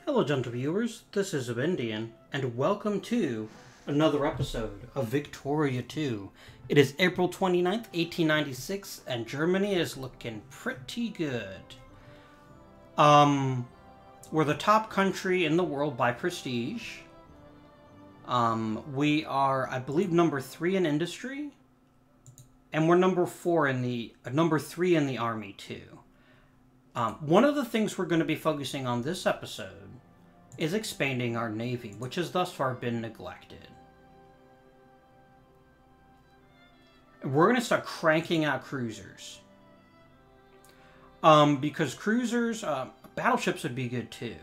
Hello, gentle viewers. This is Indian, and welcome to another episode of Victoria 2. It is April 29th, 1896, and Germany is looking pretty good. We're the top country in the world by prestige. We are, I believe, number 3 in industry, and we're number 3 in the army too. One of the things we're going to be focusing on this episode is expanding our navy, which has thus far been neglected. We're going to start cranking out cruisers. Because cruisers, battleships would be good too.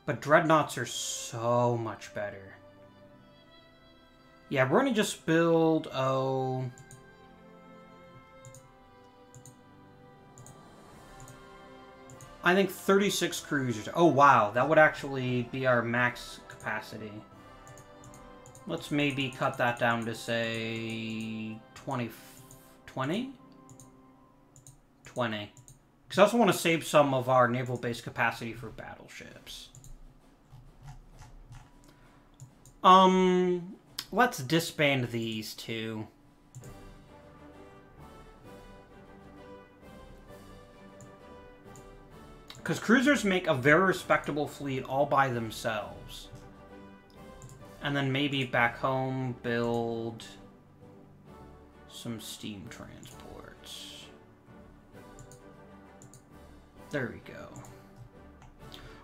But dreadnoughts are so much better. Yeah, we're going to just build, I think 36 cruisers. Oh, wow. That would actually be our max capacity. Let's maybe cut that down to, say, 20? 20? 20. Because I also want to save some of our naval base capacity for battleships. Let's disband these two. Because cruisers make a very respectable fleet all by themselves. And then maybe back home build some steam transports. There we go.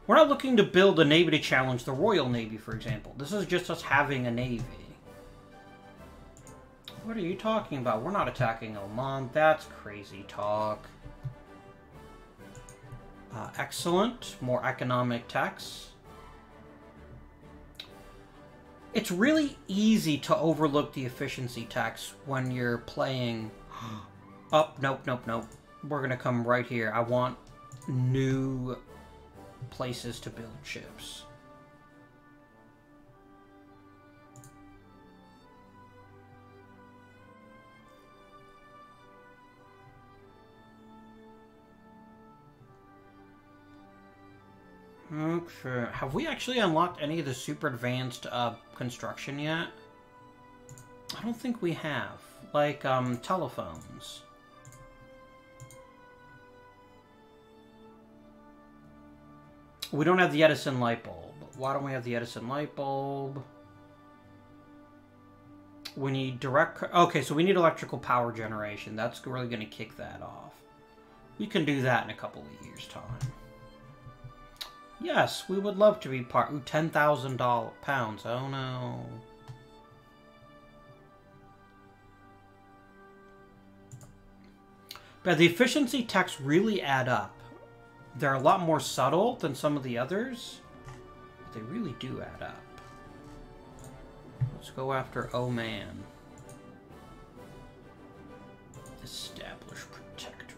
We're not looking to build a navy to challenge the Royal Navy, for example. This is just us having a navy. What are you talking about? We're not attacking Oman. That's crazy talk. Excellent. More economic tax. It's really easy to overlook the efficiency tax when you're playing... Oh, nope. We're going to come right here. I want new places to build ships. Okay. Have we actually unlocked any of the super advanced construction yet? I don't think we have. Like, telephones. We don't have the Edison light bulb. Why don't we have the Edison light bulb? We need direct... Okay, so we need electrical power generation. That's really going to kick that off. We can do that in a couple of years' time. Yes, we would love to be part... Ooh, £10,000. Oh, no. But the efficiency techs really add up. They're a lot more subtle than some of the others. But they really do add up. Let's go after Oman. Establish protectorate.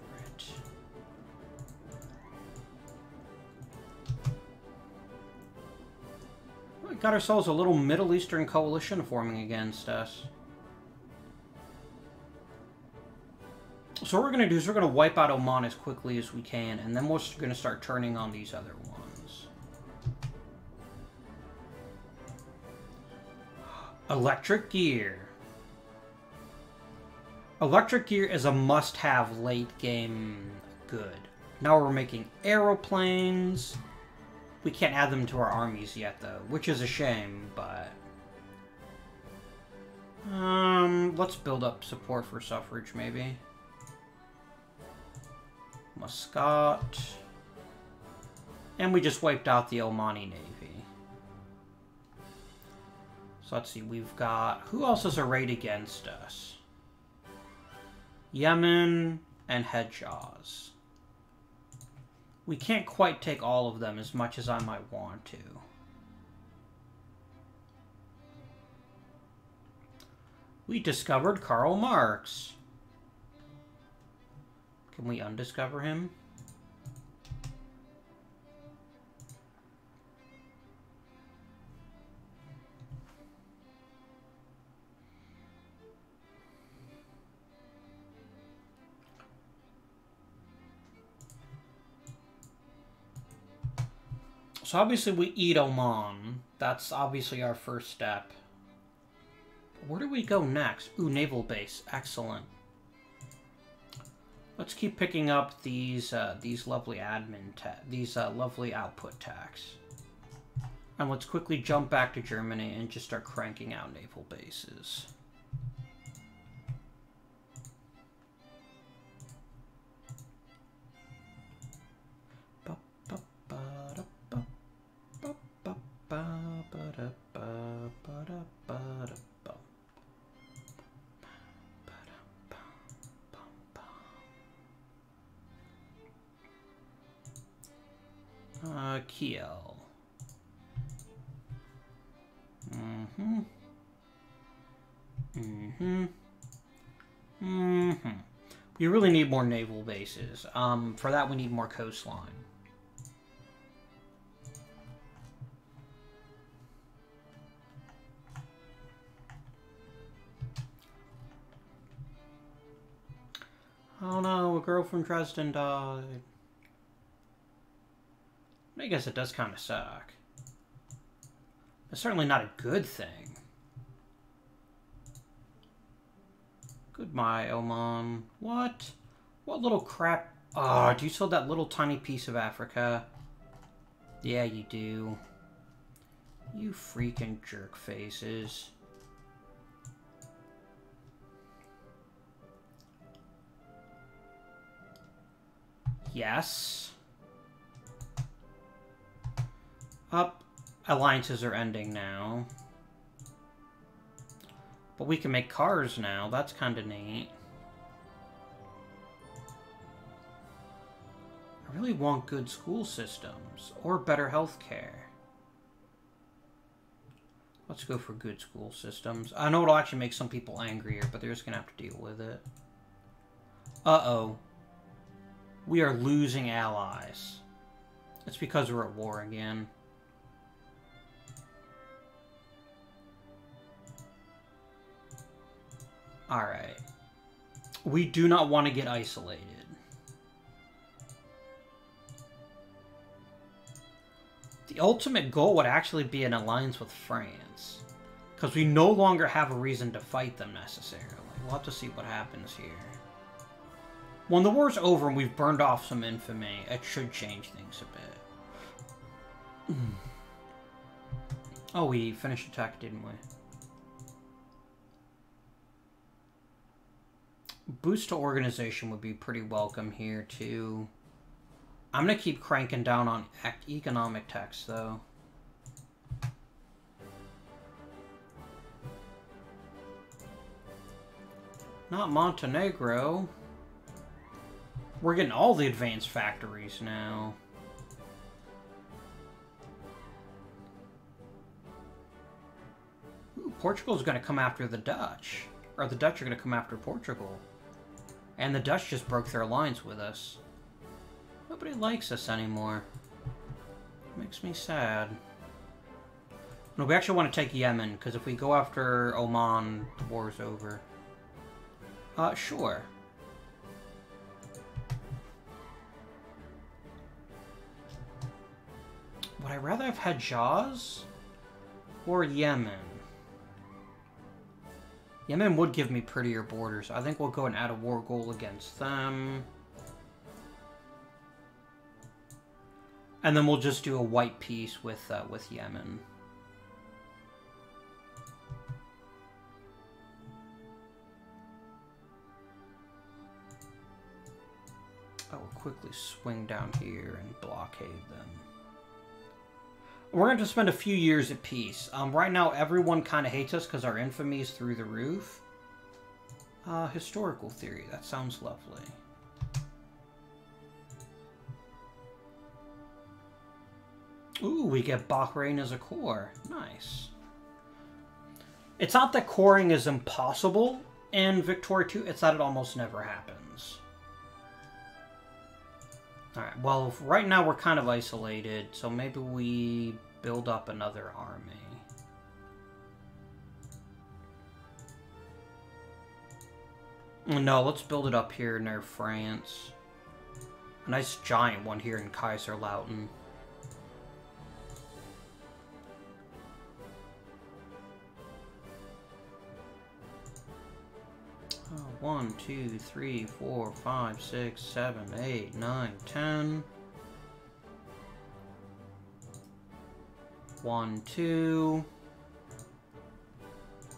We got ourselves a little Middle Eastern coalition forming against us. So what we're going to do is we're going to wipe out Oman as quickly as we can, and then we're going to start turning on these other ones. Electric gear. Electric gear is a must-have late game good. Now we're making aeroplanes. We can't add them to our armies yet, though, which is a shame, but... let's build up support for suffrage, maybe. Muscat. And we just wiped out the Omani Navy. So let's see, we've got... Who else is arrayed against us? Yemen and Hejaz. We can't quite take all of them as much as I might want to. We discovered Karl Marx. Can we undiscover him? So obviously we eat Oman. That's obviously our first step. Where do we go next? Ooh, naval base. Excellent. Let's keep picking up these lovely lovely output tax. And let's quickly jump back to Germany and just start cranking out naval bases. Kiel. We really need more naval bases. For that, we need more coastline. Oh no, a girl from Dresden died. I guess it does kind of suck. It's certainly not a good thing. Goodbye, Oman. What? What little crap? Oh, do you still that little tiny piece of Africa? Yeah, you do. You freaking jerk faces. Yes. Up. Alliances are ending now. But we can make cars now. That's kind of neat. I really want good school systems. Or better healthcare. Let's go for good school systems. I know it'll actually make some people angrier, but they're just going to have to deal with it. Uh-oh. We are losing allies. It's because we're at war again. Alright. We do not want to get isolated. The ultimate goal would actually be an alliance with France. Because we no longer have a reason to fight them necessarily. We'll have to see what happens here. When the war's over and we've burned off some infamy, it should change things a bit. Oh, we finished attack, didn't we? Boost to organization would be pretty welcome here, too. I'm going to keep cranking down on economic tax, though. Not Montenegro. We're getting all the advanced factories now. Ooh, Portugal's going to come after the Dutch. Or the Dutch are going to come after Portugal. And the Dutch just broke their alliance with us. Nobody likes us anymore. Makes me sad. No, we actually want to take Yemen, because if we go after Oman, the war's over. Sure. Would I rather have Hejaz or Yemen? Yemen would give me prettier borders. I think we'll go and add a war goal against them. And then we'll just do a white peace with Yemen. I will quickly swing down here and blockade them. We're going to spend a few years at peace. Right now, everyone kind of hates us because our infamy is through the roof. Historical theory. That sounds lovely. Ooh, we get Bahrain as a core. Nice. It's not that coring is impossible in Victoria 2. It's that it almost never happens. Alright, well, right now we're kind of isolated, so maybe we build up another army. No, let's build it up here near France. A nice giant one here in Kaiserslautern. 1, 2, 3, 4, 5, 6, 7, 8, 9, 10. 1, 2.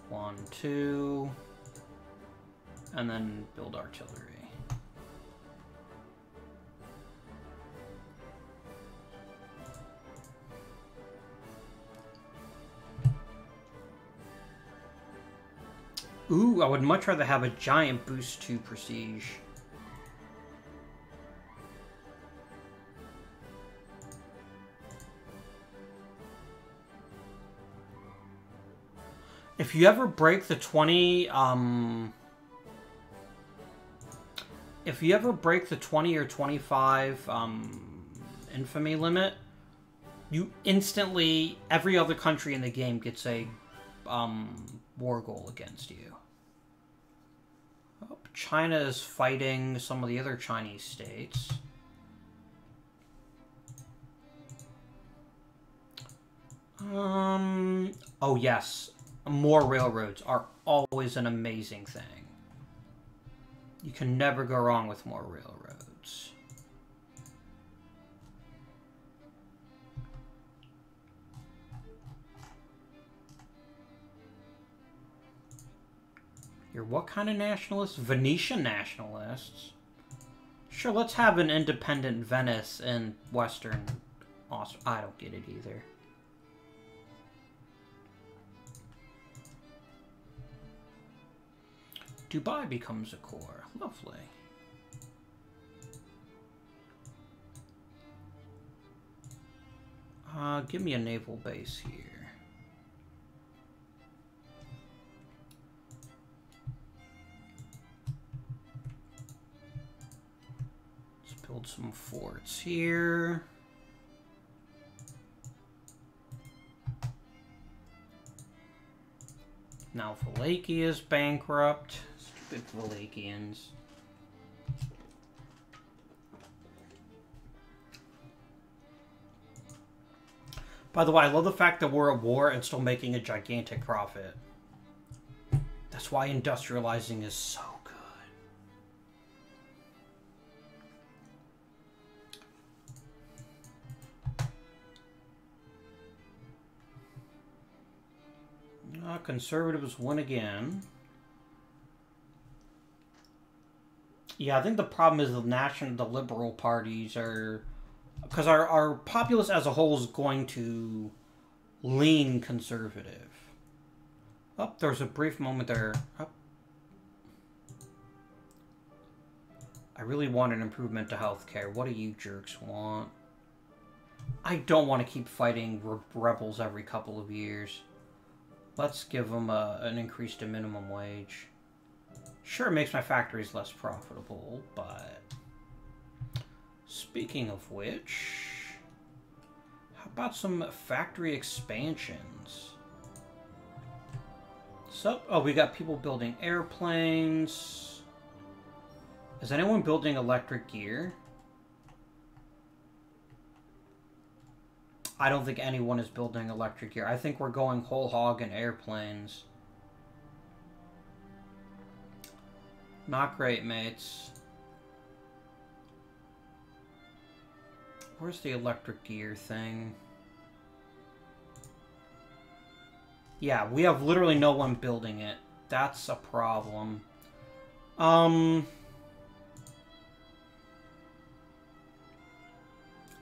1, 2. And then build artillery. Ooh, I would much rather have a giant boost to prestige. If you ever break the 20, if you ever break the 20 or 25 infamy limit, you instantly, every other country in the game gets a war goal against you. Oh, China is fighting some of the other Chinese states. Oh yes, more railroads are always an amazing thing. You can never go wrong with more railroads. You're what kind of nationalists? Venetian nationalists? Sure, let's have an independent Venice in Western Austria. I don't get it either. Dubai becomes a core. Lovely. Give me a naval base here. Let's build some forts here. Now Wallachia is bankrupt. Stupid Wallachians. By the way, I love the fact that we're at war and still making a gigantic profit. That's why industrializing is so good. Conservatives win again. Yeah, I think the problem is the liberal parties are... Because our populace as a whole is going to lean conservative. Oh, there's a brief moment there. Oh. I really want an improvement to healthcare. What do you jerks want? I don't want to keep fighting rebels every couple of years. Let's give them an increase to minimum wage. Sure, it makes my factories less profitable, but... Speaking of which... How about some factory expansions? So, oh, we got people building airplanes. Is anyone building electric gear? I don't think anyone is building electric gear. I think we're going whole hog in airplanes. Not great, mates. Where's the electric gear thing? Yeah, we have literally no one building it. That's a problem.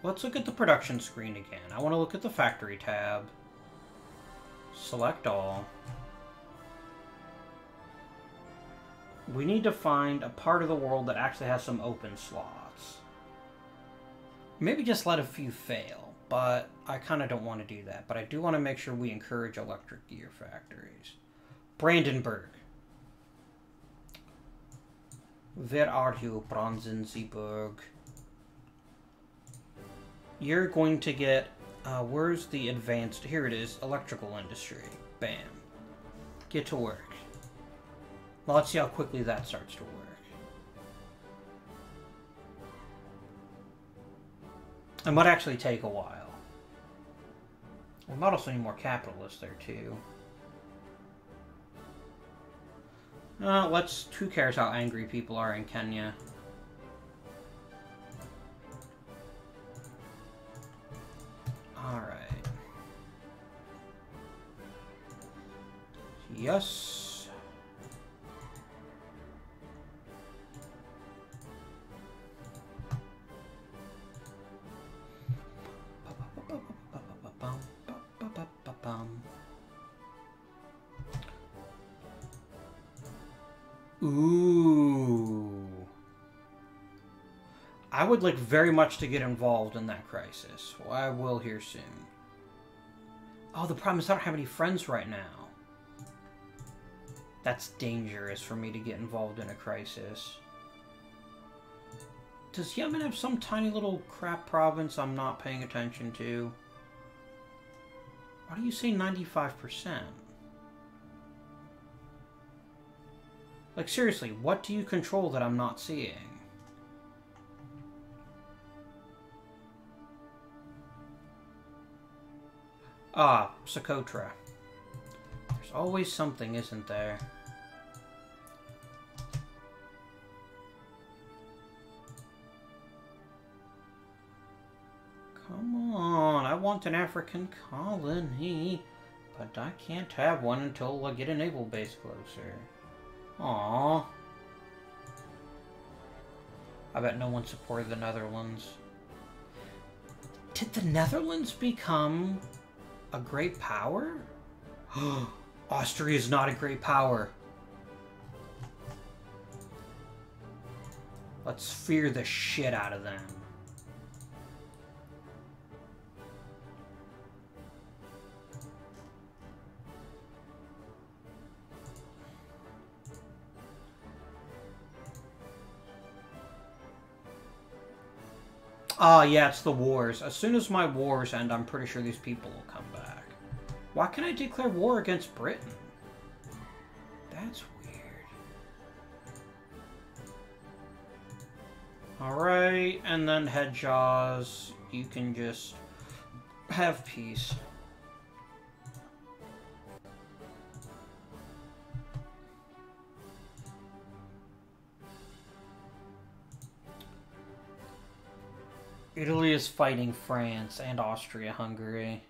Let's look at the production screen again. I want to look at the factory tab. Select all. We need to find a part of the world that actually has some open slots. Maybe just let a few fail, but I kind of don't want to do that. But I do want to make sure we encourage electric gear factories. Brandenburg. Where are you, Brandenburg? You're going to get, where's the advanced, here it is, electrical industry. Bam. Get to work. Well, let's see how quickly that starts to work. It might actually take a while. We might also need more capitalists there, too. Who cares how angry people are in Kenya? Alright. Yes. Ooh. I would like very much to get involved in that crisis. Well, I will here soon. Oh, the problem is I don't have any friends right now. That's dangerous for me to get involved in a crisis. Does Yemen have some tiny little crap province I'm not paying attention to? Why do you say 95%? Like, seriously, what do you control that I'm not seeing? Ah, Socotra. There's always something, isn't there? Come on, I want an African colony, but I can't have one until I get a naval base closer. Aww. I bet no one supported the Netherlands. Did the Netherlands become a great power? Austria is not a great power. Let's fear the shit out of them. Ah, yeah, it's the wars. As soon as my wars end, I'm pretty sure these people will come back. Why can't I declare war against Britain? That's weird. Alright, and then Hedjaws, you can just have peace. Italy is fighting France and Austria-Hungary.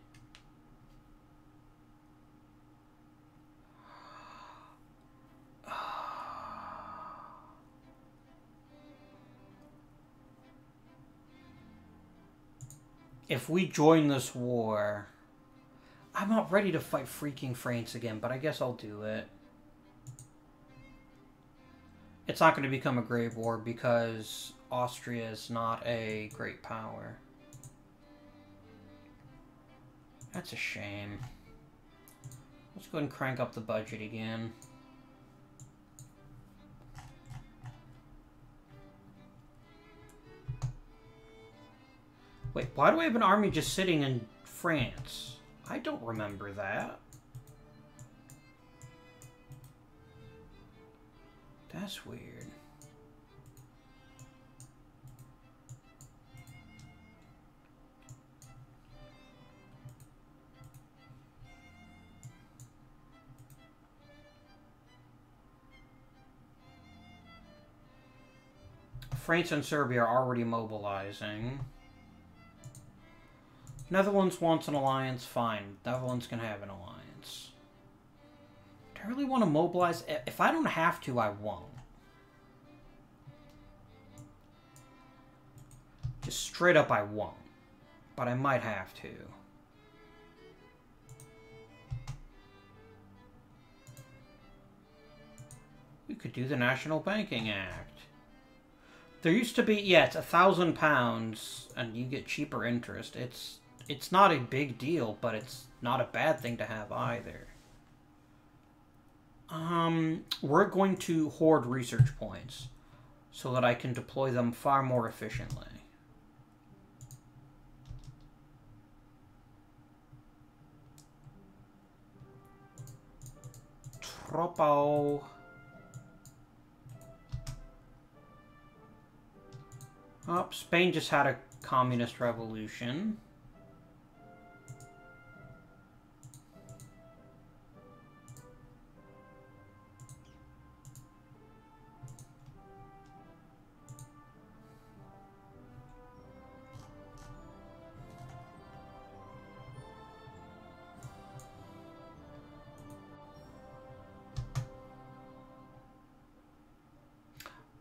If we join this war... I'm not ready to fight freaking France again, but I guess I'll do it. It's not going to become a great war because Austria is not a great power. That's a shame. Let's go ahead and crank up the budget again. Wait, why do I have an army just sitting in France? I don't remember that. That's weird. France and Serbia are already mobilizing. Netherlands wants an alliance, fine. Netherlands can have an alliance. Do I really want to mobilize? If I don't have to, I won't. Just straight up, I won't. But I might have to. We could do the National Banking Act. There used to be, yeah, it's £1,000 and you get cheaper interest. It's not a big deal, but it's not a bad thing to have either. We're going to hoard research points so that I can deploy them far more efficiently. Tropo. Oh, Spain just had a communist revolution.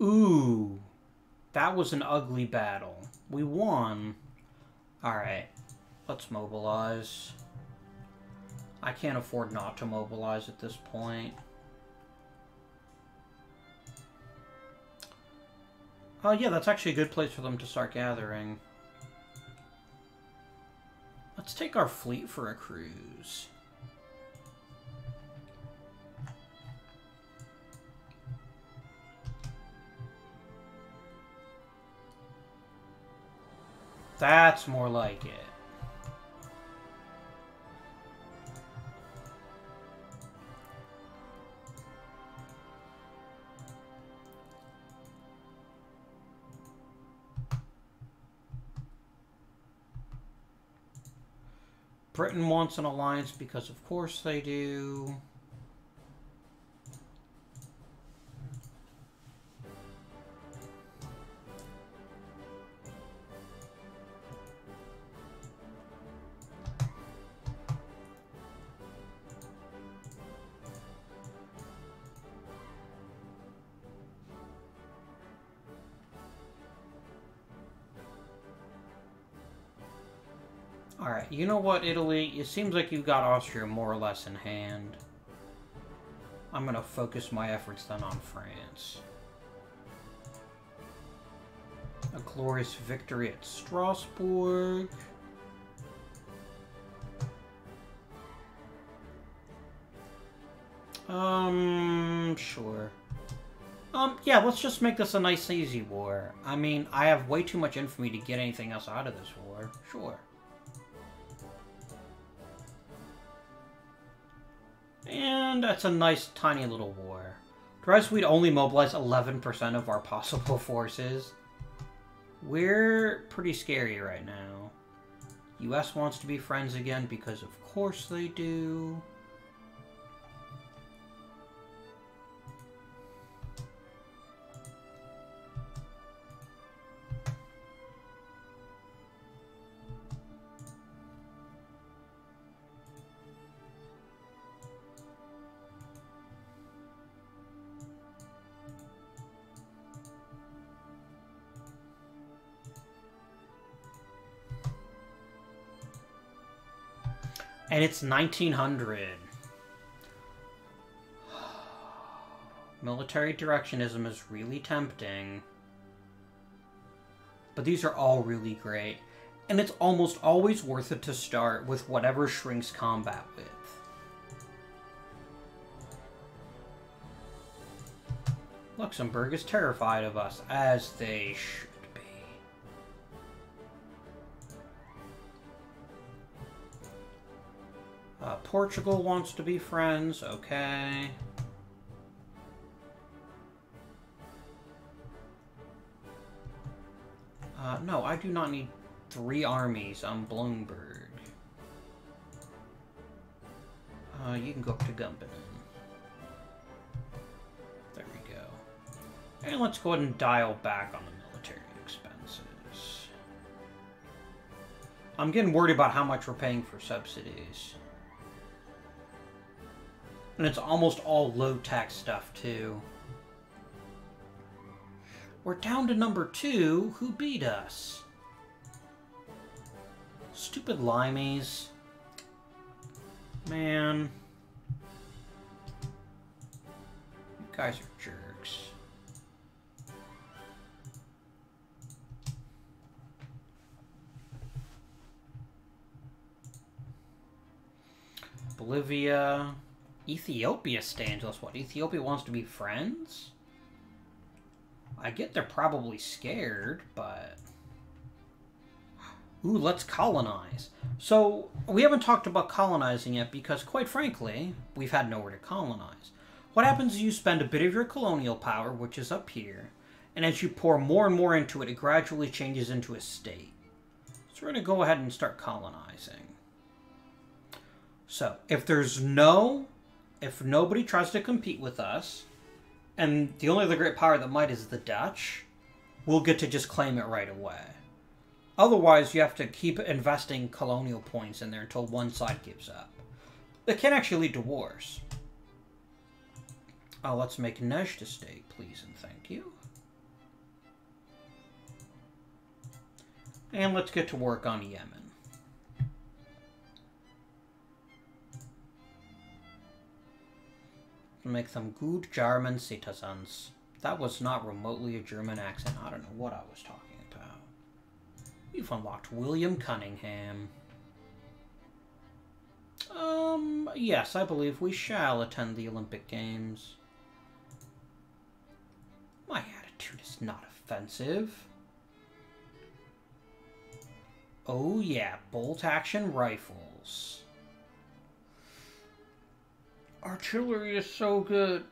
Ooh. That was an ugly battle. We won. Alright. Let's mobilize. I can't afford not to mobilize at this point. Oh, yeah, that's actually a good place for them to start gathering. Let's take our fleet for a cruise. That's more like it. Britain wants an alliance because of course they do. Alright, you know what, Italy? It seems like you've got Austria more or less in hand. I'm going to focus my efforts then on France. A glorious victory at Strasbourg. Sure. Yeah, let's just make this a nice, easy war. I mean, I have way too much infamy to get anything else out of this war. Sure. And that's a nice, tiny little war. The rest, we'd only mobilize 11% of our possible forces. We're pretty scary right now. US wants to be friends again because of course they do. And it's 1900. Military directionism is really tempting. But these are all really great. And it's almost always worth it to start with whatever shrinks combat with. Luxembourg is terrified of us, as they should be. Portugal wants to be friends, okay. No, I do not need 3 armies on Bloomberg. You can go up to Gumbinnen. There we go. And let's go ahead and dial back on the military expenses. I'm getting worried about how much we're paying for subsidies. And it's almost all low-tax stuff, too. We're down to number 2. Who beat us? Stupid limeys. Man. You guys are jerks. Bolivia. Ethiopia stands us. What? Ethiopia wants to be friends? I get they're probably scared, but... Ooh, let's colonize. So, we haven't talked about colonizing yet because, quite frankly, we've had nowhere to colonize. What happens is you spend a bit of your colonial power, which is up here, and as you pour more and more into it, it gradually changes into a state. So we're going to go ahead and start colonizing. So, if nobody tries to compete with us, and the only other great power that might is the Dutch, we'll get to just claim it right away. Otherwise, you have to keep investing colonial points in there until one side gives up. It can actually lead to wars. Let's make Nejd a state, please and thank you. And let's get to work on Yemen. Make them good German citizens. That was not remotely a German accent. I don't know what I was talking about. You've unlocked William Cunningham. Yes, I believe we shall attend the Olympic Games. My attitude is not offensive. Oh yeah, bolt-action rifles. Artillery is so good.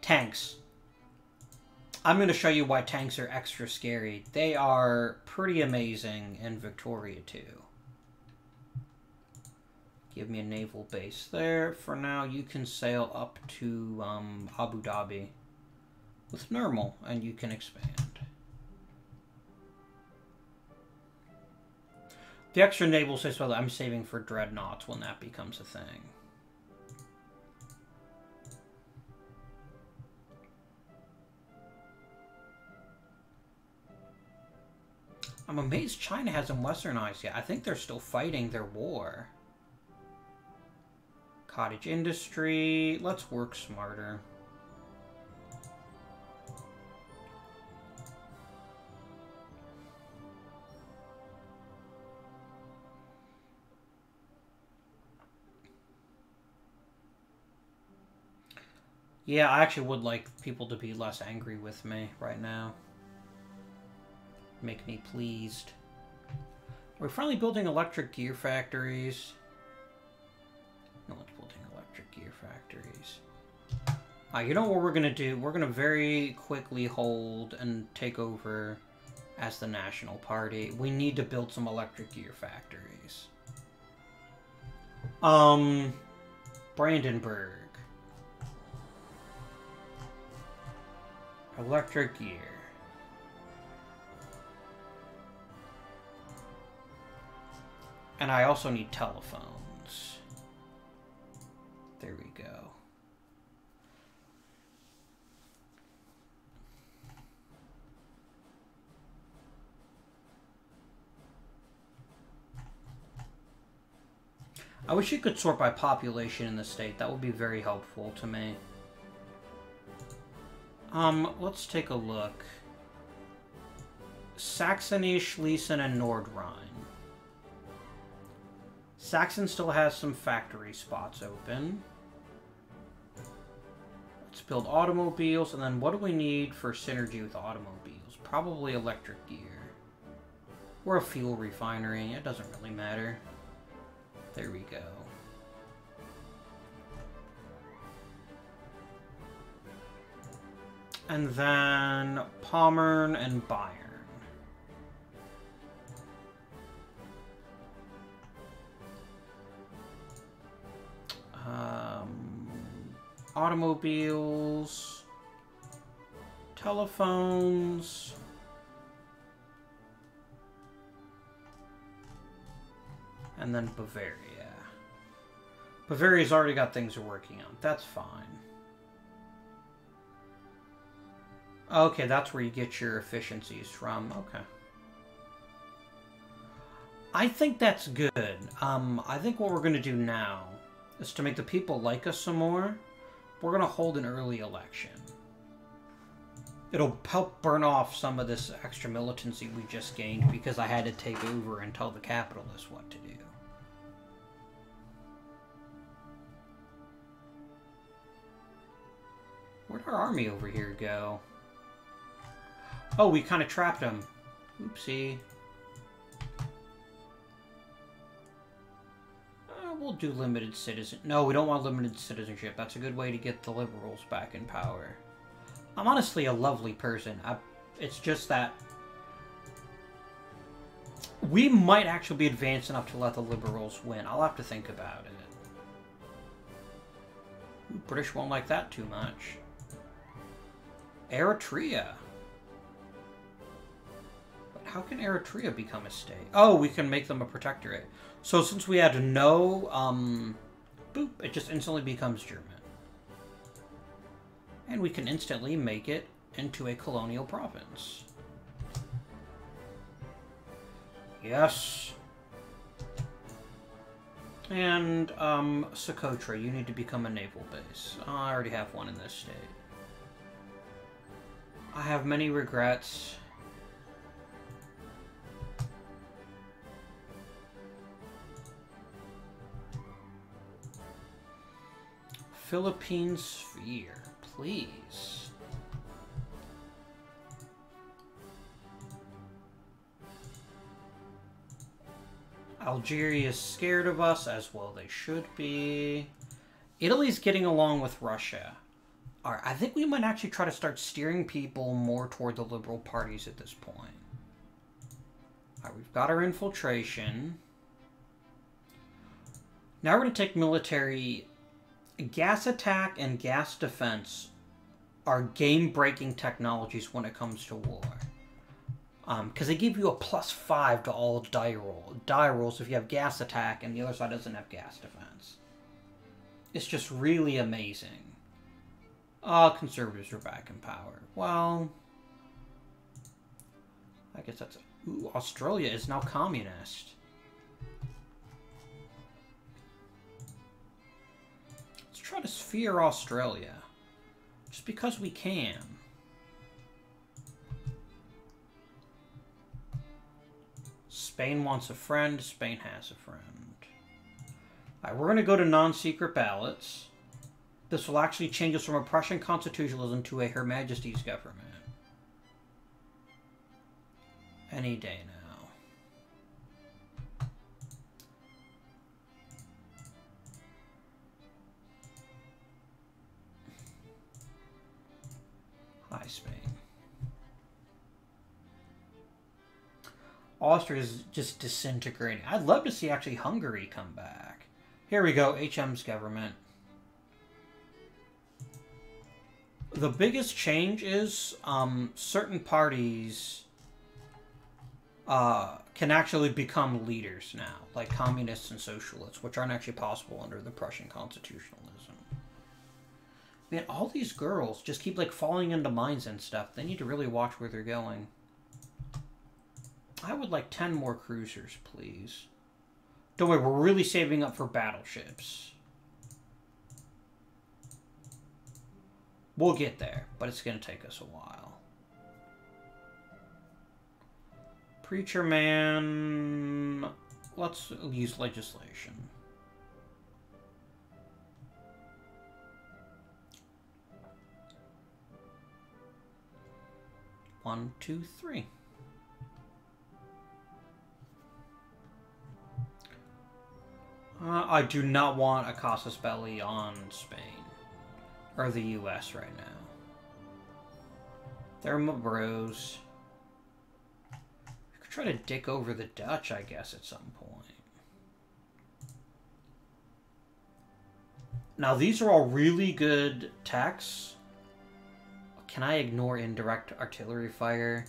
Tanks. I'm going to show you why tanks are extra scary. They are pretty amazing in Victoria too. Give me a naval base there. For now, you can sail up to Abu Dhabi with normal, and you can expand. The extra naval space, well, I'm saving for dreadnoughts when that becomes a thing. I'm amazed China hasn't westernized yet. I think they're still fighting their war. Cottage industry. Let's work smarter. Yeah, I actually would like people to be less angry with me right now. Make me pleased. We're finally building electric gear factories. No one's building electric gear factories. You know what we're going to do? We're going to very quickly hold and take over as the National Party. We need to build some electric gear factories. Brandenburg. Electric gear. And I also need telephones. There we go. I wish you could sort by population in the state. That would be very helpful to me. Let's take a look. Saxony, Schlesien, and Nordrhein. Saxon still has some factory spots open. Let's build automobiles, and then what do we need for synergy with automobiles? Probably electric gear. Or a fuel refinery. It doesn't really matter. There we go. And then Pommern and Bayern. Automobiles, telephones, and then Bavaria. Bavaria's already got things they're working on. That's fine. Okay, that's where you get your efficiencies from. Okay. I think that's good. I think what we're going to do now is to make the people like us some more. We're going to hold an early election. It'll help burn off some of this extra militancy we just gained because I had to take over and tell the capitalists what to do. Where'd our army over here go? Oh, we kind of trapped them. Oopsie. We'll do limited citizen. No, we don't want limited citizenship. That's a good way to get the liberals back in power. I'm honestly a lovely person. It's just that we might actually be advanced enough to let the liberals win. I'll have to think about it. Ooh, British won't like that too much. Eritrea. But how can Eritrea become a state? Oh, we can make them a protectorate. So since we had no, boop, it just instantly becomes German. And we can instantly make it into a colonial province. Yes. And, Socotra, you need to become a naval base. Oh, I already have one in this state. I have many regrets. Philippine Sphere, please. Algeria is scared of us, as well they should be. Italy's getting along with Russia. Alright, I think we might actually try to start steering people more toward the liberal parties at this point. Alright, we've got our infiltration. Now we're going to take military. Gas attack and gas defense are game-breaking technologies when it comes to war. Because they give you a +5 to all die rolls if you have gas attack and the other side doesn't have gas defense. It's just really amazing. Conservatives are back in power. Well, I guess that's... Ooh, Australia is now communist. Try to sphere Australia. Just because we can. Spain wants a friend. Spain has a friend. Alright, we're going to go to non-secret ballots. This will actually change us from a Prussian constitutionalism to a Her Majesty's government. Any day now. Hi, Spain. Austria is just disintegrating. I'd love to see actually Hungary come back. Here we go, HM's government. The biggest change is certain parties can actually become leaders now, like communists and socialists, which aren't actually possible under the Prussian constitutionalism. Man, all these girls just keep, like, falling into mines and stuff. They need to really watch where they're going. I would like 10 more cruisers, please. Don't worry, we're really saving up for battleships. We'll get there, but it's going to take us a while. Preacher Man... Let's use legislation. 1, 2, 3. I do not want a casus belli on Spain. Or the US right now. They're my bros. We could try to dick over the Dutch, I guess, at some point. Now, these are all really good techs. Can I ignore indirect artillery fire?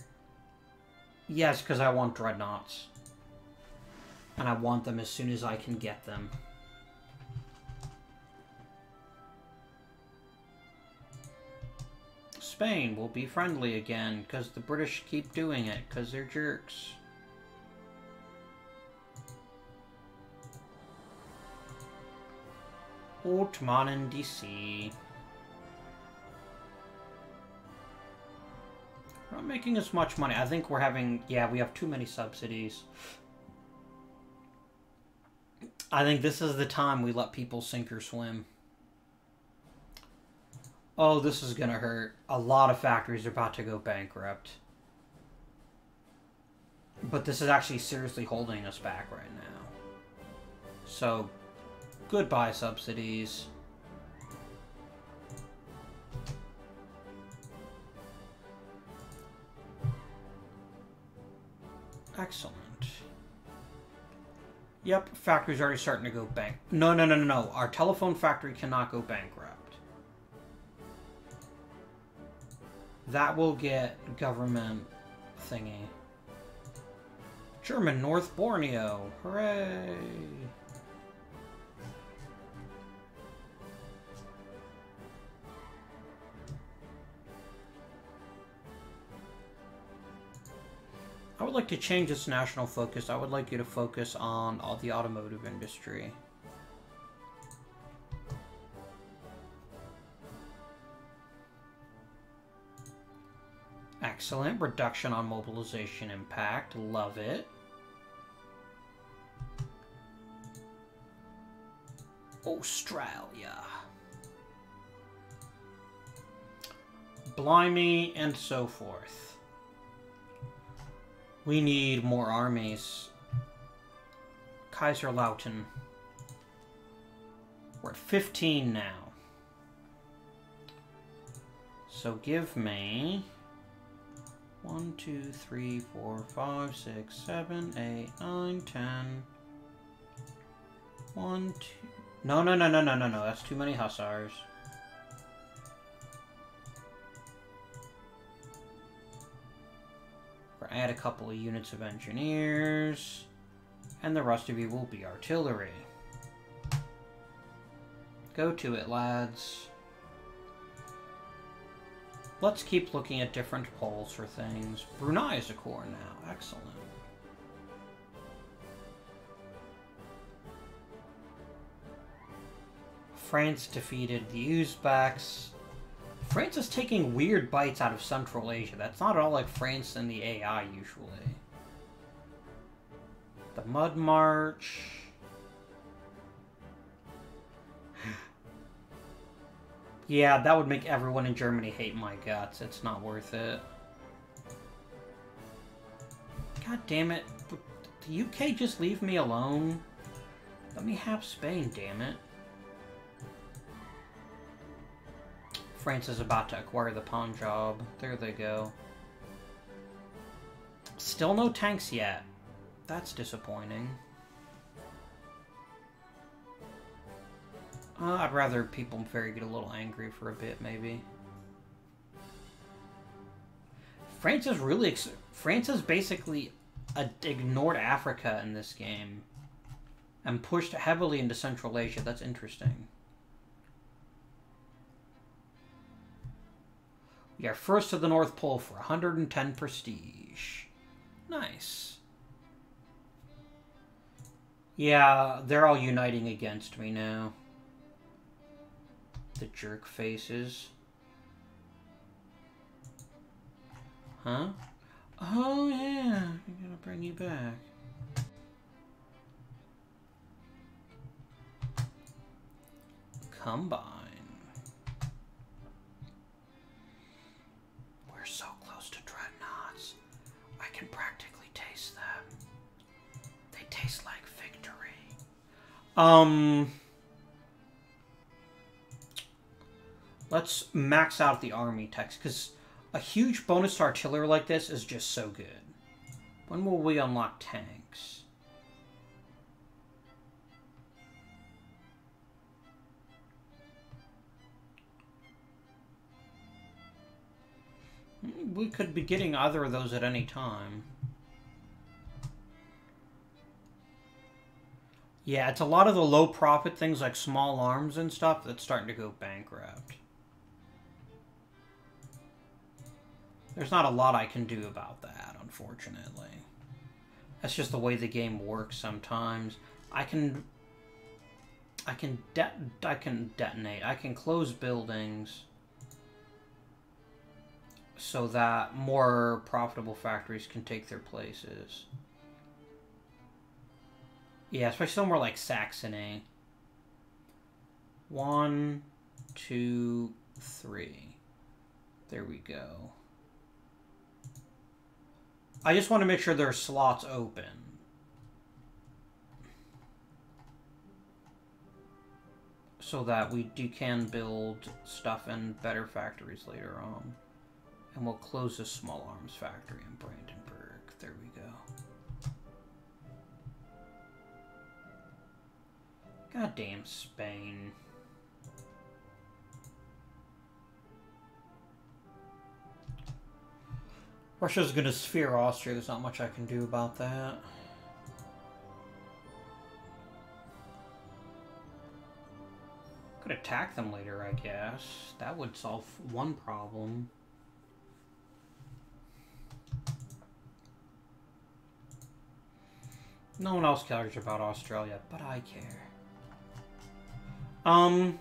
Yes, because I want dreadnoughts. And I want them as soon as I can get them. Spain will be friendly again, because the British keep doing it, because they're jerks. Ottoman in DC. We're not making as much money. I think we're having... Yeah, we have too many subsidies. I think this is the time we let people sink or swim. Oh, this is gonna hurt. A lot of factories are about to go bankrupt. But this is actually seriously holding us back right now. So, goodbye subsidies. Excellent. Yep, factory's already starting to go bank. No. Our telephone factory cannot go bankrupt. That will get government thingy. German North Borneo. Hooray! I would would like to change its national focus. I would like you to focus on all the automotive industry. Excellent. Reduction on mobilization impact. Love it. Australia. Blimey, and so forth. We need more armies. Kaiserlautern. We're at 15 now. So give me 1, 2, 3, 4, 5, 6, 7, 8, 9, 10. 1, 2. No. That's too many hussars. We're gonna add a couple of units of engineers, and the rest of you will be artillery. Go to it, lads. Let's keep looking at different polls for things. Brunei is a core now. Excellent. France defeated the Uzbeks. France is taking weird bites out of Central Asia. That's not at all like France and the AI usually. The Mud March. Yeah, that would make everyone in Germany hate my guts. It's not worth it. God damn it. The UK just leave me alone? Let me have Spain, damn it. France is about to acquire the Punjab. There they go. Still no tanks yet. That's disappointing. I'd rather people get a little angry for a bit, maybe. France is basically ignored Africa in this game and pushed heavily into Central Asia. That's interesting. We are first to the North Pole for 110 prestige. Nice. Yeah, they're all uniting against me now. The jerk faces. Huh? Oh yeah, I'm gonna bring you back. Combine. We're so close to dreadnoughts. I can practically taste them. They taste like victory. Let's max out the army text, because a huge bonus to artillery like this is just so good. When will we unlock tanks? We could be getting either of those at any time. Yeah, it's a lot of the low profit things like small arms and stuff that's starting to go bankrupt. There's not a lot I can do about that, unfortunately. That's just the way the game works sometimes. I can detonate. I can close buildings so that more profitable factories can take their places. Yeah, especially somewhere like Saxony. 1, 2, 3. There we go. I just want to make sure there are slots open. So that we can build stuff in better factories later on. And we'll close a small arms factory in Brandenburg. There we go. Goddamn Spain. Russia's gonna sphere Austria. There's not much I can do about that. Could attack them later, I guess. That would solve one problem. No one else cares about Australia, but I care. Am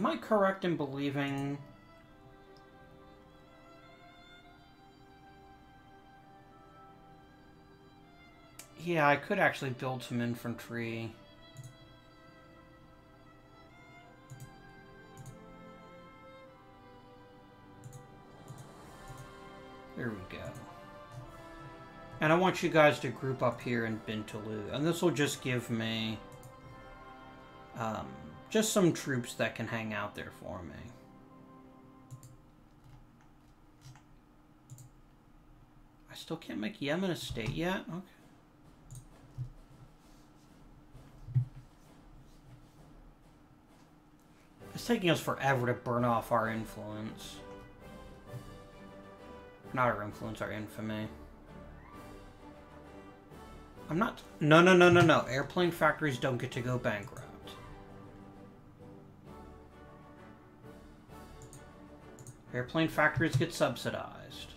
I correct in believing... Yeah, I could actually build some infantry. There we go. And I want you guys to group up here in Bintaloo. And this will just give me... just some troops that can hang out there for me. I still can't make Yemen a state yet? Okay. It's taking us forever to burn off our influence. Not our influence, our infamy. I'm not... No, no, no, no, no. Airplane factories don't get to go bankrupt. Airplane factories get subsidized.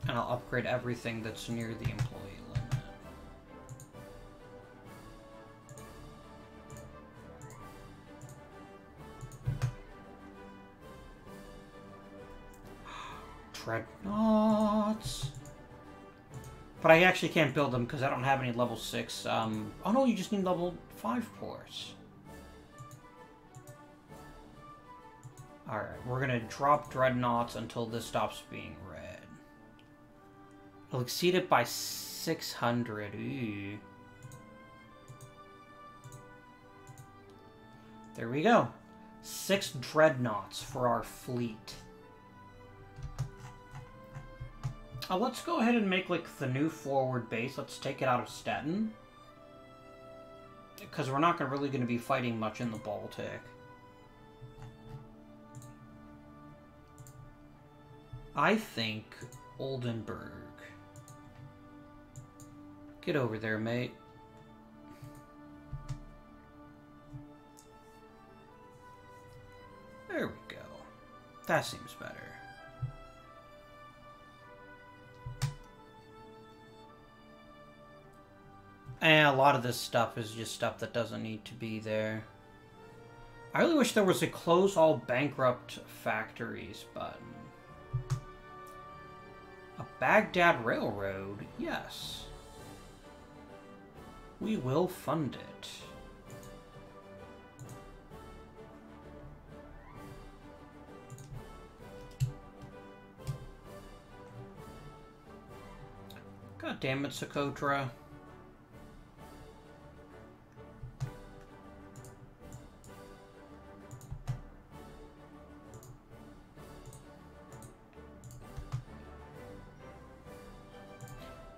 And I'll upgrade everything that's near the employee limit. Dreadnoughts. But I actually can't build them because I don't have any level 6. Oh no, you just need level 5 ports. Alright, we're gonna drop dreadnoughts until this stops being red. It'll exceed it by 600. Ooh. There we go. 6 dreadnoughts for our fleet. Let's go ahead and make, like, the new forward base. Let's take it out of Stettin. Because we're not really going to be fighting much in the Baltic. I think Oldenburg. Get over there, mate. There we go. That seems better. And a lot of this stuff is just stuff that doesn't need to be there. I really wish there was a close all bankrupt factories button. A Baghdad Railroad? Yes. We will fund it. God damn it, Socotra.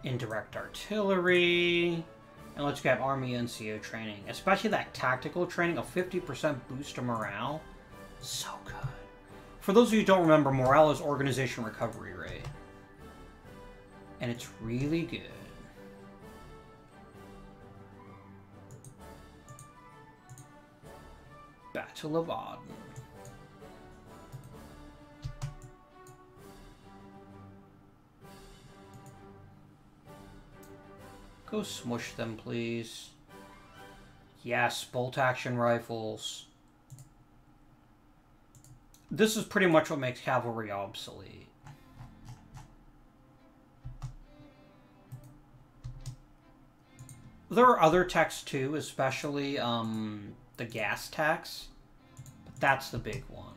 Indirect artillery. And let's grab Army NCO training. Especially that tactical training, a 50% boost to morale. So good. For those of you who don't remember, morale is organization recovery rate. And it's really good. Battle of Aden. Go smush them, please. Yes, bolt-action rifles. This is pretty much what makes cavalry obsolete. There are other techs too, especially the gas tax, but that's the big one.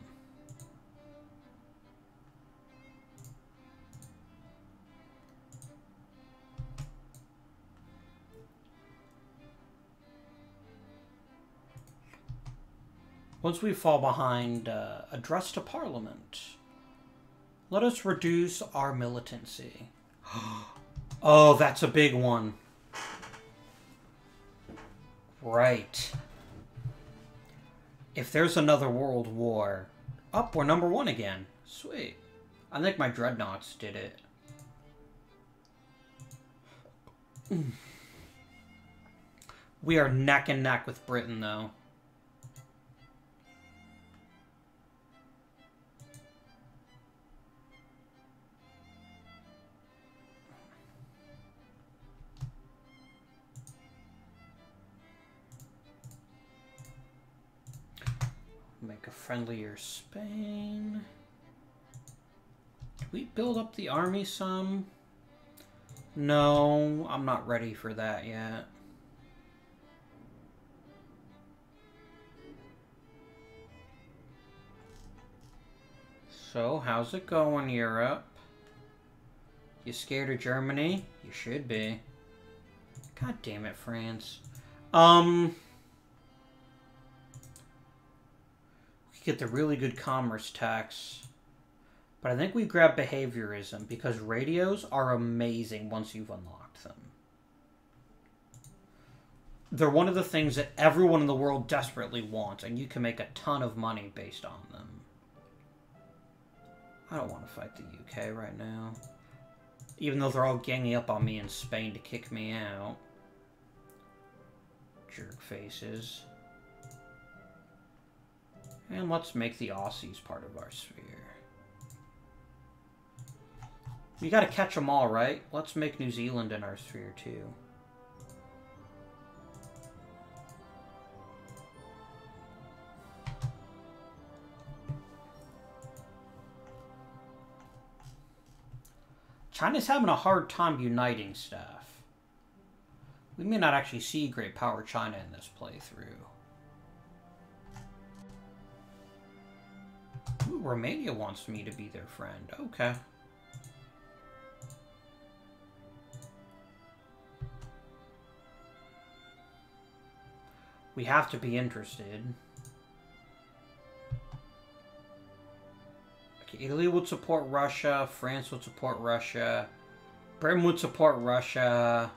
Once we fall behind, address to Parliament. Let us reduce our militancy. Oh, that's a big one. Right. If there's another world war... Oh, we're number 1 again. Sweet. I think my dreadnoughts did it. We are neck and neck with Britain, though. make a friendlier Spain. Did we build up the army some? No, I'm not ready for that yet. So, how's it going, Europe? You scared of Germany? You should be. God damn it, France. We could get the really good commerce tax. But I think we grab behaviorism, because radios are amazing once you've unlocked them. They're one of the things that everyone in the world desperately wants, and you can make a ton of money based on them. I don't want to fight the UK right now. Even though they're all ganging up on me in Spain to kick me out. Jerk faces. And let's make the Aussies part of our sphere. We gotta catch them all, right? Let's make New Zealand in our sphere, too. China's having a hard time uniting stuff. We may not actually see Great Power China in this playthrough. Ooh, Romania wants me to be their friend. Okay. We have to be interested. Okay, Italy would support Russia. France would support Russia. Britain would support Russia.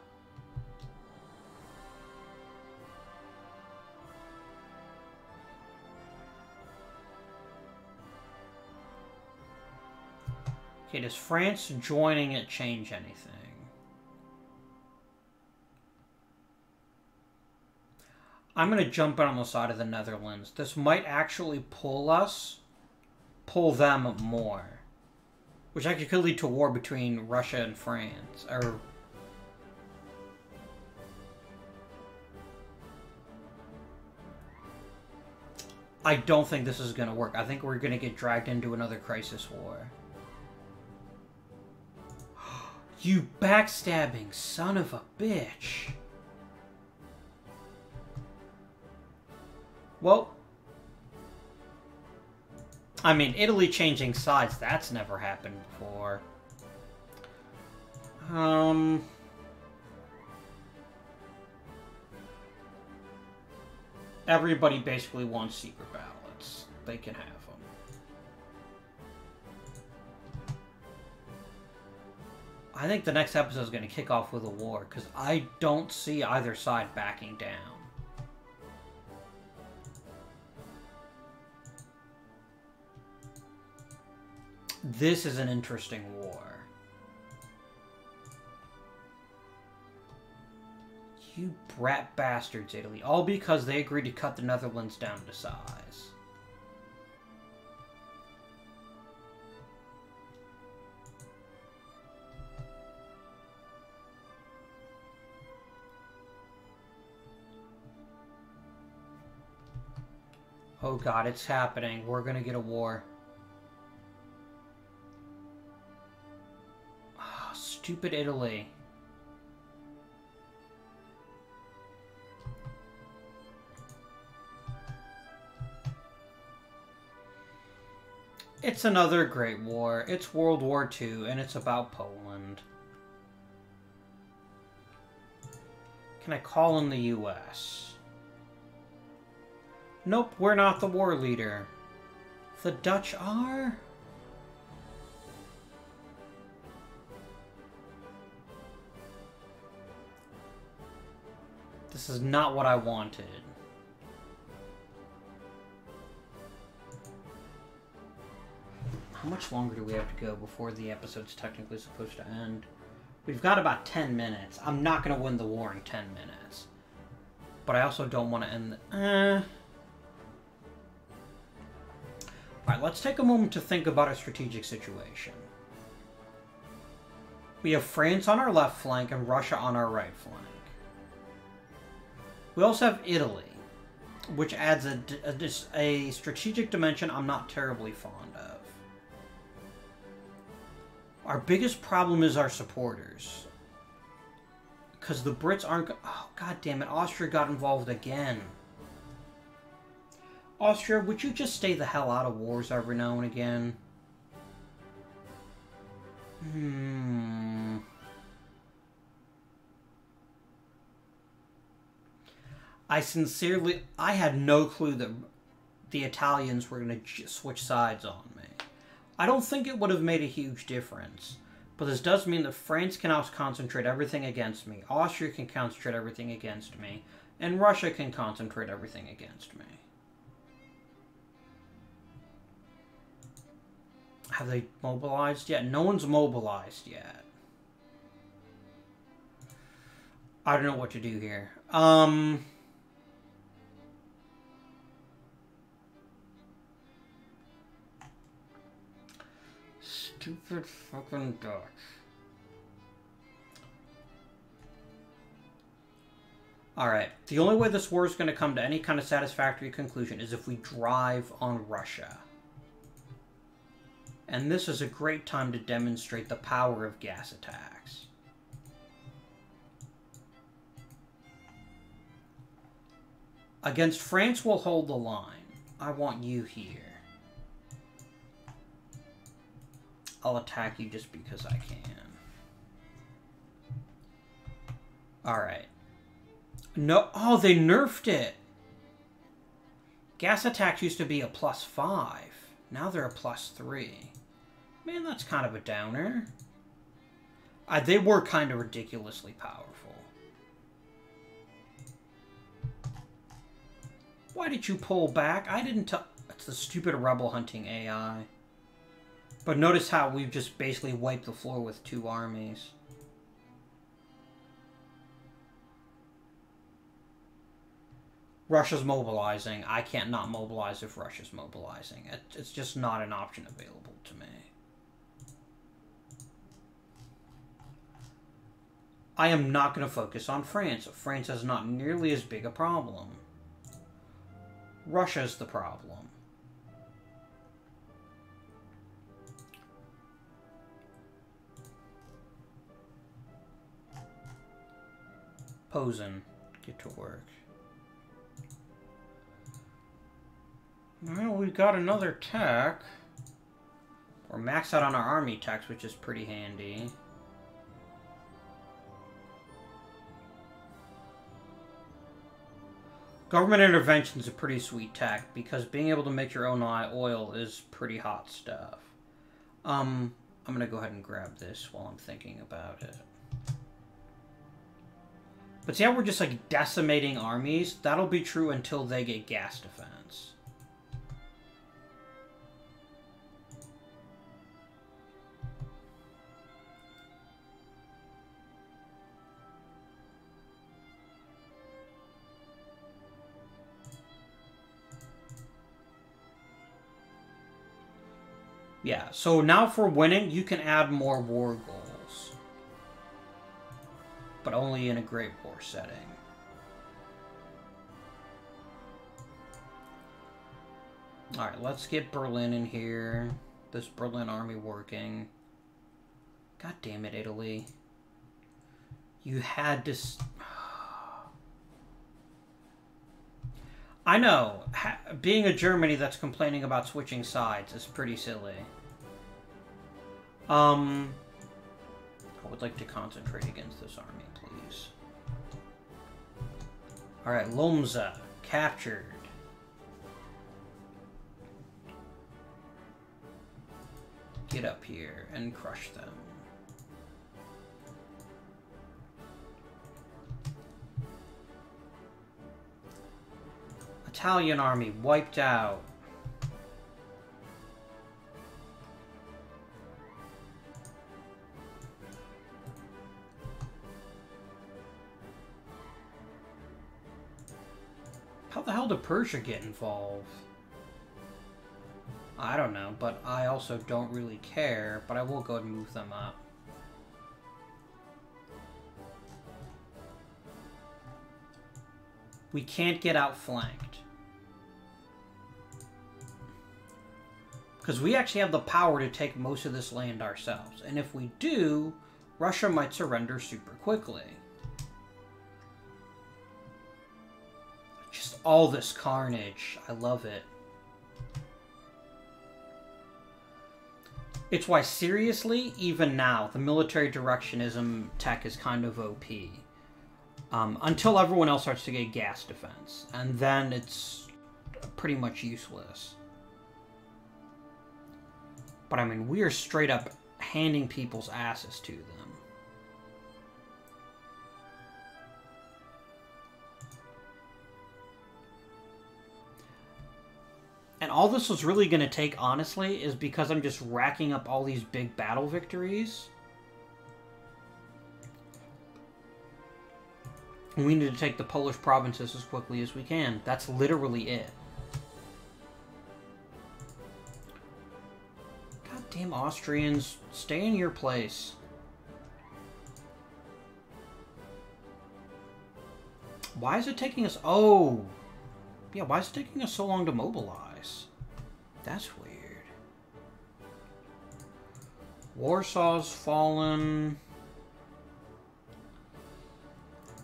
Okay, does France joining it change anything? I'm going to jump in on the side of the Netherlands. This might actually pull them more. Which actually could lead to a war between Russia and France. Or... I don't think this is going to work. I think we're going to get dragged into another crisis war. You backstabbing son of a bitch. Well, I mean, Italy changing sides, that's never happened before. Everybody basically wants secret ballots. They can have them. I think the next episode is going to kick off with a war, because I don't see either side backing down. This is an interesting war. You brat bastards, Italy. All because they agreed to cut the Netherlands down to size. Oh god, it's happening. We're gonna get a war. Oh, stupid Italy. It's another great war. It's World War II, and it's about Poland. Can I call in the US? Nope, we're not the war leader. The Dutch are? This is not what I wanted. How much longer do we have to go before the episode's technically supposed to end? We've got about 10 minutes. I'm not going to win the war in 10 minutes. But I also don't want to end the... Alright, let's take a moment to think about our strategic situation. We have France on our left flank and Russia on our right flank. We also have Italy. which adds a strategic dimension I'm not terribly fond of. Our biggest problem is our supporters. Because the Brits aren't... Oh, god damn it. Austria got involved again. Austria, would you just stay the hell out of wars every now and again? I had no clue that the Italians were going to switch sides on me. I don't think it would have made a huge difference. But this does mean that France can now concentrate everything against me, Austria can concentrate everything against me, and Russia can concentrate everything against me. Have they mobilized yet? No one's mobilized yet. I don't know what to do here. Stupid fucking Dutch. Alright, the only way this war is going to come to any kind of satisfactory conclusion is if we drive on Russia. And this is a great time to demonstrate the power of gas attacks. Against France, we'll hold the line. I want you here. I'll attack you just because I can. Alright. No. Oh, they nerfed it. Gas attacks used to be a +5. Now they're a +3. Man, that's kind of a downer. They were kind of ridiculously powerful. Why did you pull back? I didn't tell... It's the stupid rebel hunting AI. But notice how we've just basically wiped the floor with 2 armies. Russia's mobilizing. I can't not mobilize if Russia's mobilizing. It's just not an option available to me. I am not going to focus on France. France is not nearly as big a problem. Russia's the problem. Posen. Get to work. Well, we've got another tech. We're maxed out on our army techs, which is pretty handy. Government intervention is a pretty sweet tech, because being able to make your own oil is pretty hot stuff. I'm going to go ahead and grab this while I'm thinking about it. But see how we're just, like, decimating armies? That'll be true until they get gas defense. Yeah, so now for winning, you can add more war goals. But only in a Great War setting. Alright, let's get Berlin in here. This Berlin army working. God damn it, Italy. You had to... I know, being a Germany that's complaining about switching sides is pretty silly. I would like to concentrate against this army, please. Alright, Lomza, captured. Get up here and crush them. Italian army wiped out. How the hell did Prussia get involved? I don't know, but I also don't really care, but I will go ahead and move them up. We can't get outflanked. Because we actually have the power to take most of this land ourselves. And if we do, Russia might surrender super quickly. Just all this carnage. I love it. It's why, seriously, even now, the military directionism tech is kind of OP. Until everyone else starts to get gas defense. And then it's pretty much useless. But I mean, we are straight up handing people's asses to them. And all this was really going to take, honestly, is because I'm just racking up all these big battle victories. And we need to take the Polish provinces as quickly as we can. That's literally it. Goddamn Austrians, stay in your place. Why is it taking us... Oh! Yeah, why is it taking us so long to mobilize? That's weird. Warsaw's fallen.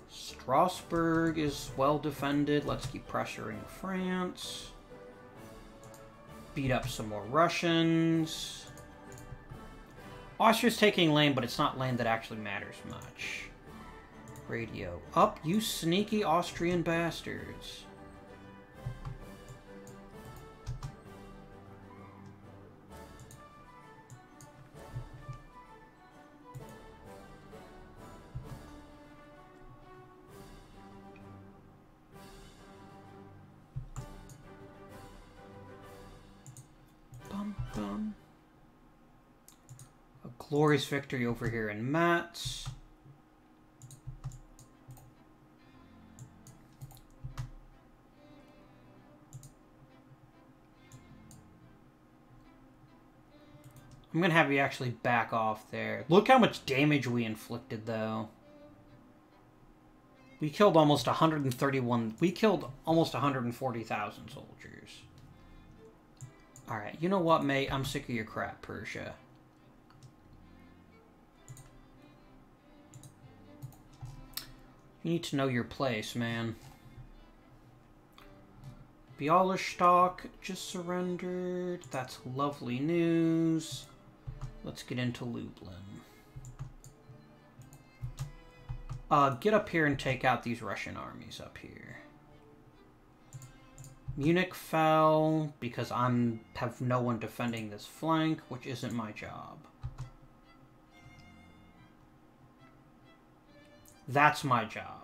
Strasbourg is well defended. Let's keep pressuring France. Beat up some more Russians. Austria's taking land, but it's not land that actually matters much. Radio. Up, you sneaky Austrian bastards. A glorious victory over here in Metz. I'm gonna have you actually back off there. Look how much damage we inflicted, though. We killed almost 131... We killed almost 140,000 soldiers. Alright, you know what, mate? I'm sick of your crap, Prussia. You need to know your place, man. Bialystok just surrendered. That's lovely news. Let's get into Lublin. Get up here and take out these Russian armies up here. Munich fell because I have no one defending this flank, which isn't my job. That's my job.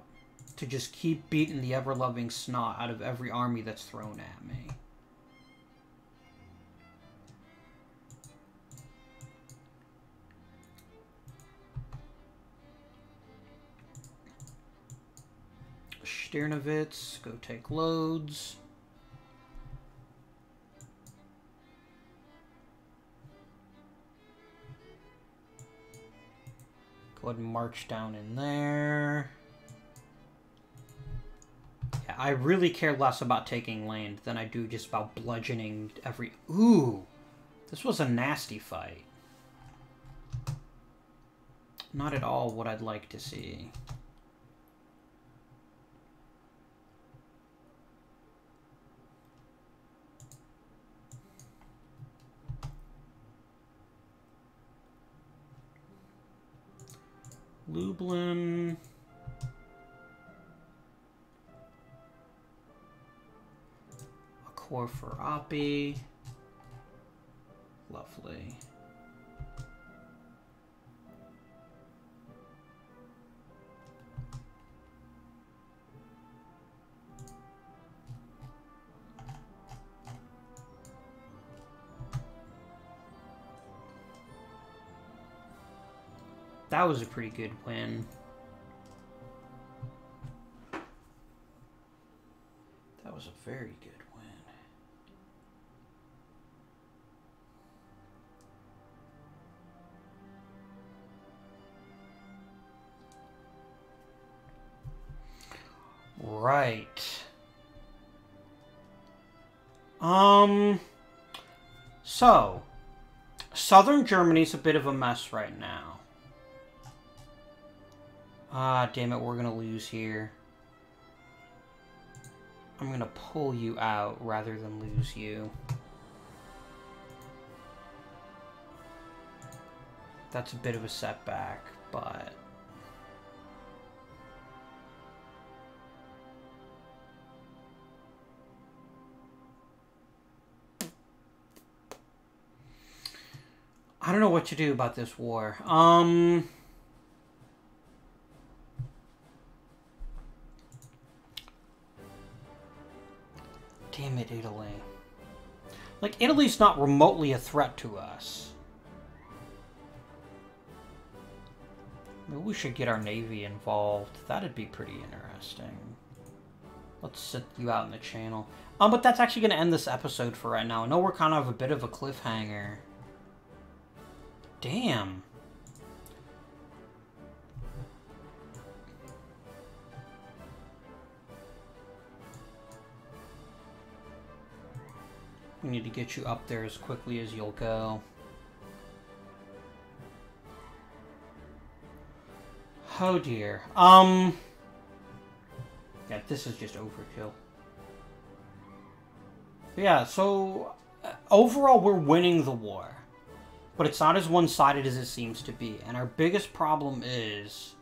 To just keep beating the ever-loving snot out of every army that's thrown at me. Stirnovitz, go take loads. Go ahead and march down in there. Yeah, I really care less about taking land than I do just about bludgeoning every... Ooh! This was a nasty fight. Not at all what I'd like to see. Lublin. A core for Oppie. Lovely. That was a pretty good win. That was a very good win. Right. So, southern Germany's a bit of a mess right now. Ah, damn it, we're gonna lose here. I'm gonna pull you out rather than lose you. That's a bit of a setback, but... I don't know what to do about this war. Damn it, Italy. Like, Italy's not remotely a threat to us. Maybe we should get our navy involved. That'd be pretty interesting. Let's sit you out in the channel. But that's actually going to end this episode for right now. I know we're kind of a bit of a cliffhanger. Damn. We need to get you up there as quickly as you'll go. Oh dear. Yeah, this is just overkill. Yeah, so overall we're winning the war. But it's not as one-sided as it seems to be. And our biggest problem is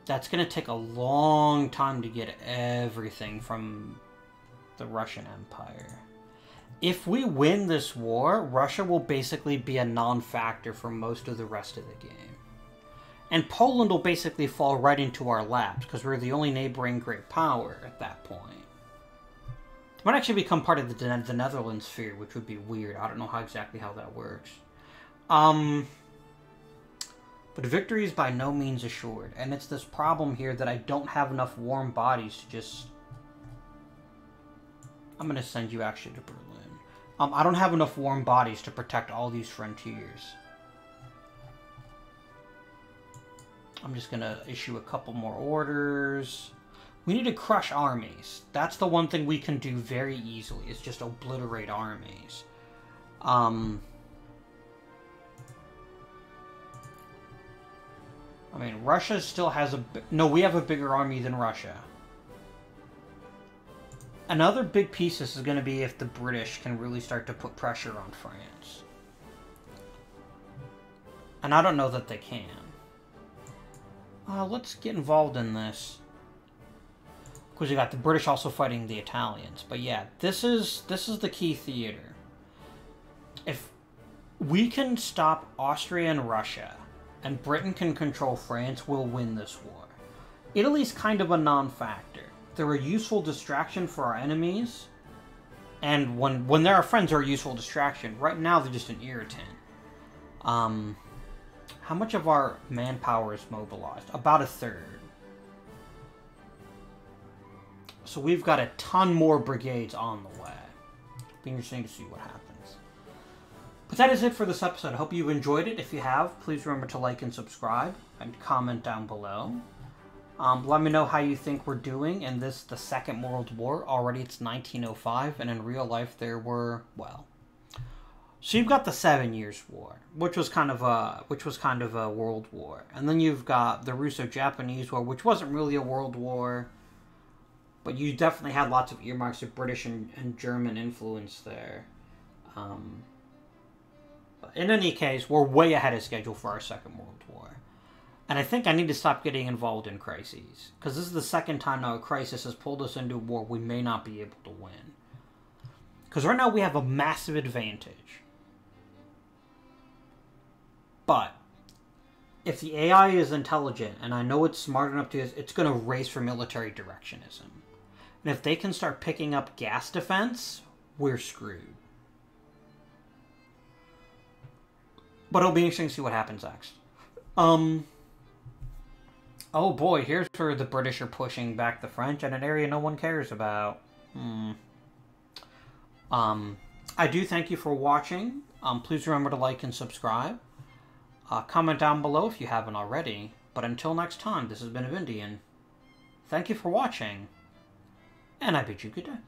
that's going to take a long time to get everything from the Russian Empire. If we win this war, Russia will basically be a non-factor for most of the rest of the game. And Poland will basically fall right into our laps, because we're the only neighboring great power at that point. It might actually become part of the Netherlands sphere, which would be weird. I don't know exactly how that works. But victory is by no means assured. And it's this problem here that I don't have enough warm bodies to just... I'm going to send you actually to Berlin. I don't have enough warm bodies to protect all these frontiers. I'm just going to issue a couple more orders. We need to crush armies. That's the one thing we can do very easily, is just obliterate armies. I mean, Russia still has a... No, we have a bigger army than Russia. Another big piece this is going to be if the British can really start to put pressure on France. And I don't know that they can. Let's get involved in this. Because you got the British also fighting the Italians. But yeah, this is the key theater. If we can stop Austria and Russia, and Britain can control France, we'll win this war. Italy's kind of a non-factor. They're a useful distraction for our enemies. And when they're our friends, they're a useful distraction. Right now, they're just an irritant. How much of our manpower is mobilized? About a third. So we've got a ton more brigades on the way. It'll be interesting to see what happens. But that is it for this episode. I hope you enjoyed it. If you have, please remember to like and subscribe and comment down below. Let me know how you think we're doing in the Second World War. Already it's 1905, and in real life there were, well... So you've got the 7 Years' War, which was kind of a world war. And then you've got the Russo-Japanese War, which wasn't really a world war. But you definitely had lots of earmarks of British and German influence there. But in any case, we're way ahead of schedule for our Second World War. And I think I need to stop getting involved in crises. Because this is the second time now a crisis has pulled us into a war we may not be able to win. Because right now we have a massive advantage. But if the AI is intelligent, and I know it's smart enough to, it's going to race for military directionism. And if they can start picking up gas defense, we're screwed. But it'll be interesting to see what happens next. Oh boy, here's where the British are pushing back the French in an area no one cares about. I do thank you for watching. Please remember to like and subscribe. Comment down below if you haven't already. But until next time, this has been Avindian. Thank you for watching, and I bid you good day.